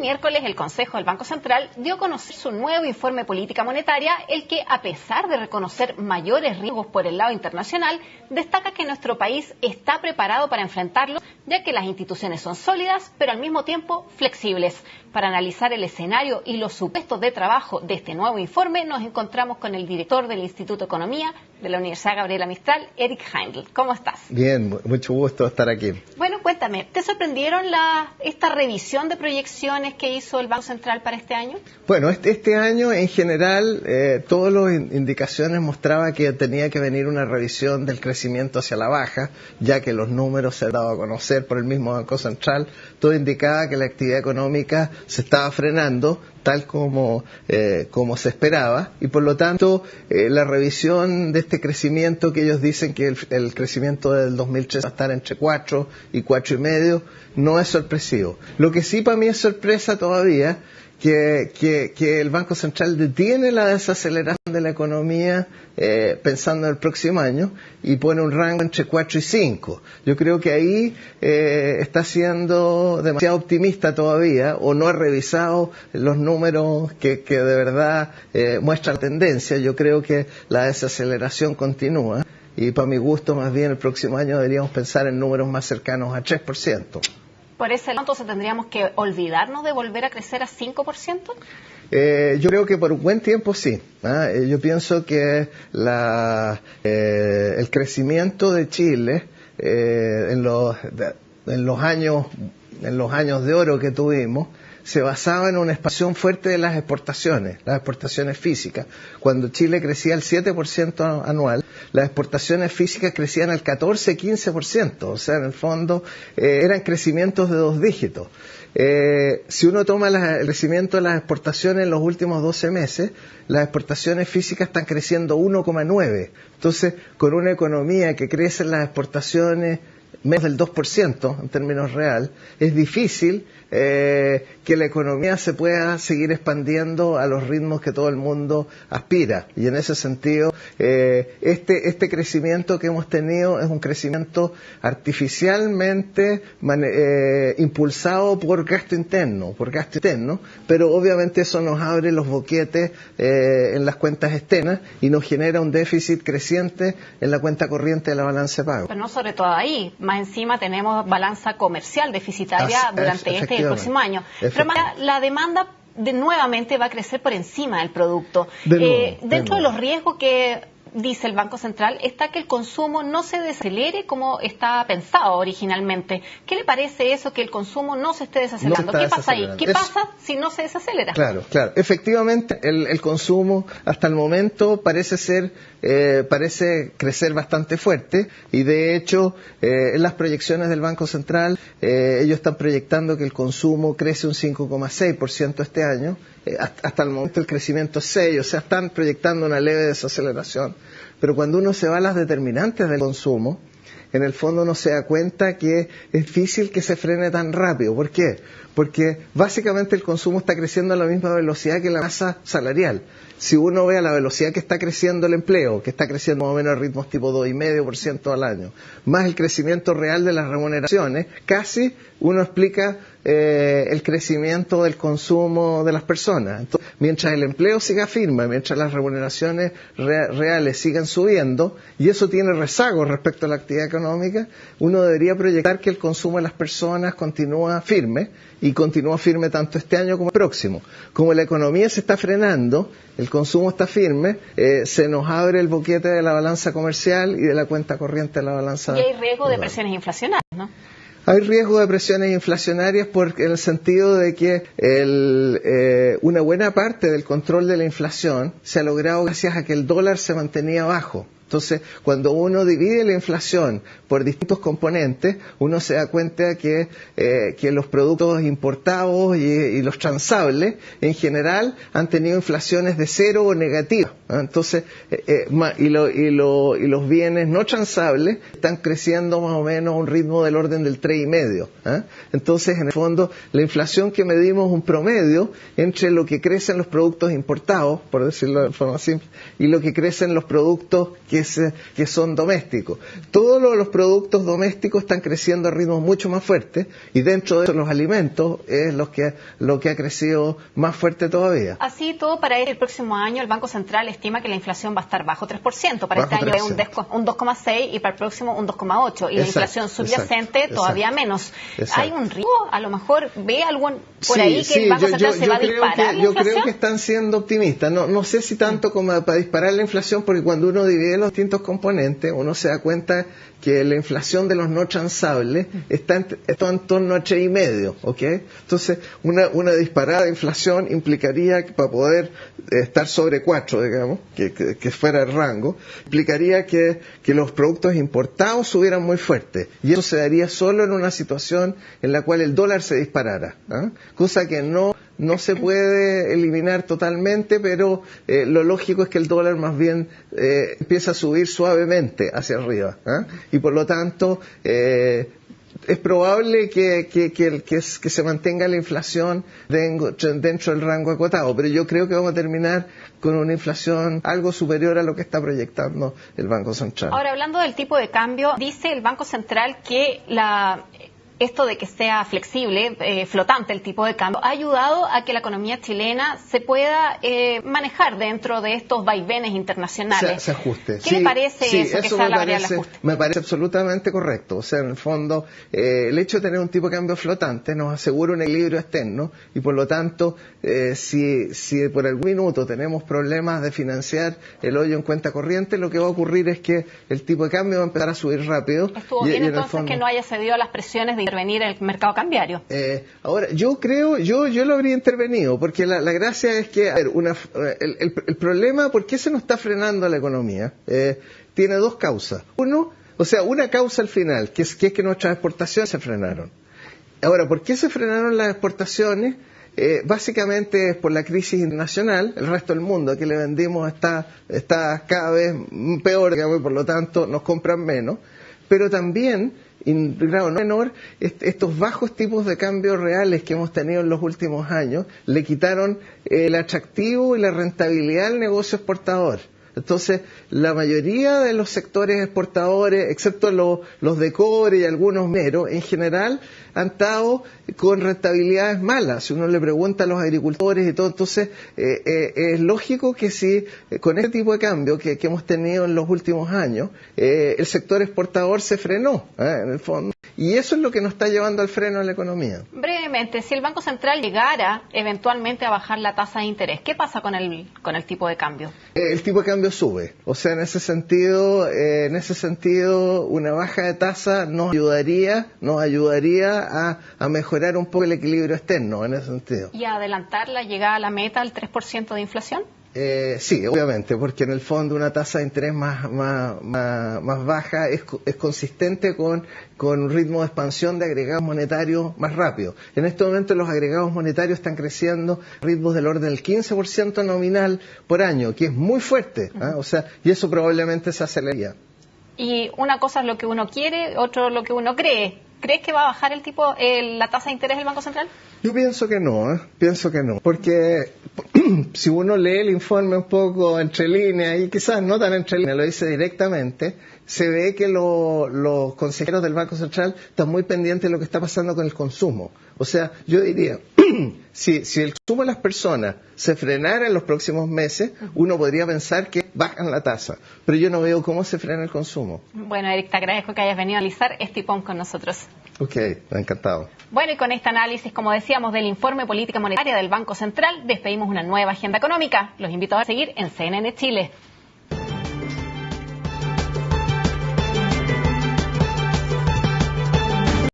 miércoles el Consejo del Banco Central dio a conocer su nuevo informe de política monetaria, el que, a pesar de reconocer mayores riesgos por el lado internacional, destaca que nuestro país está preparado para enfrentarlos, ya que las instituciones son sólidas, pero al mismo tiempo flexibles. Para analizar el escenario y los supuestos de trabajo de este nuevo informe, nos encontramos con el director del Instituto de Economía de la Universidad Gabriela Mistral, Eric Heindl. ¿Cómo estás? Bien, mucho gusto estar aquí. Bueno, cuéntame, ¿te sorprendieron esta revisión de proyecciones que hizo el Banco Central para este año? Bueno, este año en general todas las indicaciones mostraban que tenía que venir una revisión del crecimiento hacia la baja, ya que los números se han dado a conocer por el mismo Banco Central. Todo indicaba que la actividad económica se estaba frenando, tal como se esperaba, y por lo tanto la revisión de este crecimiento, que ellos dicen que el crecimiento del 2013 va a estar entre 4 y 4,5, no es sorpresivo. Lo que sí para mí es sorpresa todavía, que el Banco Central detiene la desaceleración de la economía pensando en el próximo año y pone un rango entre 4 y 5. Yo creo que ahí está siendo demasiado optimista todavía, o no ha revisado los números que de verdad muestran tendencia. Yo creo que la desaceleración continúa y para mi gusto más bien el próximo año deberíamos pensar en números más cercanos a 3%. ¿Por ese lado entonces tendríamos que olvidarnos de volver a crecer a 5%? Yo creo que por un buen tiempo sí. Yo pienso que el crecimiento de Chile en los años de oro que tuvimos se basaba en una expansión fuerte de las exportaciones físicas. Cuando Chile crecía al 7% anual, las exportaciones físicas crecían al 14-15%, o sea, en el fondo eran crecimientos de 2 dígitos. Si uno toma el crecimiento de las exportaciones en los últimos 12 meses, las exportaciones físicas están creciendo 1,9. Entonces, con una economía que crece en las exportaciones menos del 2% en términos real, es difícil que la economía se pueda seguir expandiendo a los ritmos que todo el mundo aspira. Y en ese sentido, este crecimiento que hemos tenido es un crecimiento artificialmente impulsado por gasto interno, pero obviamente eso nos abre los boquetes en las cuentas externas y nos genera un déficit creciente en la cuenta corriente de la balanza de pago. Pero no sobre todo ahí, más encima tenemos balanza comercial deficitaria durante este y el próximo año. Pero la demanda nuevamente va a crecer por encima del producto. Dentro de los riesgos que dice el Banco Central está que el consumo no se desacelere como estaba pensado originalmente. ¿Qué le parece eso, que el consumo no se esté desacelerando? ¿Qué pasa ahí? ¿Qué pasa si no se desacelera? Claro. Efectivamente, el consumo hasta el momento parece crecer bastante fuerte, y de hecho en las proyecciones del Banco Central ellos están proyectando que el consumo crece un 5,6% este año. Hasta el momento el crecimiento es 6, o sea, están proyectando una leve desaceleración. Pero cuando uno se va a las determinantes del consumo, en el fondo uno se da cuenta que es difícil que se frene tan rápido. ¿Por qué? Porque básicamente el consumo está creciendo a la misma velocidad que la masa salarial. Si uno ve a la velocidad que está creciendo el empleo, que está creciendo más o menos a ritmos tipo 2,5% al año, más el crecimiento real de las remuneraciones, casi uno explica el crecimiento del consumo de las personas. Entonces, mientras el empleo siga firme, mientras las remuneraciones reales sigan subiendo, y eso tiene rezagos respecto a la actividad económica, uno debería proyectar que el consumo de las personas continúa firme, y continúa firme tanto este año como el próximo. Como la economía se está frenando, el consumo está firme, se nos abre el boquete de la balanza comercial y de la cuenta corriente de la balanza. Y hay riesgo de presiones inflacionarias, ¿no? Hay riesgo de presiones inflacionarias en el sentido de que una buena parte del control de la inflación se ha logrado gracias a que el dólar se mantenía bajo. Entonces, cuando uno divide la inflación por distintos componentes, uno se da cuenta que los productos importados y los transables, en general, han tenido inflaciones de 0 o negativas. Entonces, y los bienes no transables están creciendo más o menos a un ritmo del orden del 3,5. Entonces, en el fondo, la inflación que medimos es un promedio entre lo que crecen los productos importados, por decirlo de forma simple, y lo que crecen los productos que son domésticos. Todos los productos domésticos están creciendo a ritmos mucho más fuertes, y dentro de eso los alimentos es lo que ha crecido más fuerte todavía. Así todo, para el próximo año el Banco Central estima que la inflación va a estar bajo 3%. Para Bajo este año es un 3%. 2,6% y para el próximo un 2,8%. Y la inflación subyacente todavía menos. ¿Hay un riesgo? A lo mejor ve algún por ahí que el Banco Central se va a disparar la inflación. Yo creo que están siendo optimistas. No sé si tanto como para disparar la inflación, porque cuando uno divide los distintos componentes, uno se da cuenta que la inflación de los no transables está en torno a 3,5%, ¿ok? Entonces, una disparada de inflación implicaría que para poder estar sobre 4, digamos, que fuera el rango, implicaría que los productos importados subieran muy fuerte. Y eso se daría solo en una situación en la cual el dólar se disparara, ¿eh? Cosa que no se puede eliminar totalmente, pero lo lógico es que el dólar más bien empieza a subir suavemente hacia arriba, ¿eh? Y por lo tanto es probable que se mantenga la inflación dentro del rango acotado, pero yo creo que vamos a terminar con una inflación algo superior a lo que está proyectando el Banco Central. Ahora, hablando del tipo de cambio, dice el Banco Central que esto de que sea flexible, flotante el tipo de cambio, ha ayudado a que la economía chilena se pueda manejar dentro de estos vaivenes internacionales. Se ajuste. ¿Qué le parece eso que sea la variable ajuste? Me parece absolutamente correcto. O sea, en el fondo, el hecho de tener un tipo de cambio flotante nos asegura un equilibrio externo, y por lo tanto, si por algún minuto tenemos problemas de financiar el hoyo en cuenta corriente, lo que va a ocurrir es que el tipo de cambio va a empezar a subir rápido. Estuvo bien entonces que no haya cedido a las presiones de intervenir en el mercado cambiario. Ahora, yo lo habría intervenido, porque la gracia es que, a ver, el problema, ¿por qué se nos está frenando la economía? Tiene dos causas. Una causa al final, que es que nuestras exportaciones se frenaron. Ahora, ¿por qué se frenaron las exportaciones? Básicamente es por la crisis internacional. El resto del mundo que le vendimos está cada vez peor, digamos, y por lo tanto nos compran menos. Pero también, en grado no menor, estos bajos tipos de cambio reales que hemos tenido en los últimos años le quitaron el atractivo y la rentabilidad al negocio exportador. Entonces, la mayoría de los sectores exportadores, excepto los de cobre y algunos mineros, en general han estado con rentabilidades malas. Si uno le pregunta a los agricultores y todo, entonces es lógico que si con este tipo de cambio que hemos tenido en los últimos años, el sector exportador se frenó, en el fondo. Y eso es lo que nos está llevando al freno en la economía. Brevemente, si el Banco Central llegara eventualmente a bajar la tasa de interés, ¿qué pasa con el tipo de cambio? El tipo de cambio sube. O sea, en ese sentido, una baja de tasa nos ayudaría a mejorar un poco el equilibrio externo, en ese sentido. ¿Y a adelantar la llegada a la meta al 3% de inflación? Sí, obviamente, porque en el fondo una tasa de interés más baja es consistente con un ritmo de expansión de agregados monetarios más rápido. En este momento los agregados monetarios están creciendo a ritmos del orden del 15% nominal por año, que es muy fuerte, ¿eh? O sea, y eso probablemente se aceleraría. Y una cosa es lo que uno quiere, otro lo que uno cree. ¿Crees que va a bajar la tasa de interés del Banco Central? Yo pienso que no, porque si uno lee el informe un poco entre líneas, y quizás no tan entre líneas, lo dice directamente, se ve que los consejeros del Banco Central están muy pendientes de lo que está pasando con el consumo. O sea, yo diría, si el consumo de las personas se frenara en los próximos meses, uno podría pensar que bajan la tasa, pero yo no veo cómo se frena el consumo. Bueno, Eric, te agradezco que hayas venido a analizar este IPOM con nosotros. Ok, encantado. Bueno, y con este análisis, como decíamos, del informe política monetaria del Banco Central, despedimos una nueva agenda económica. Los invito a seguir en CNN Chile.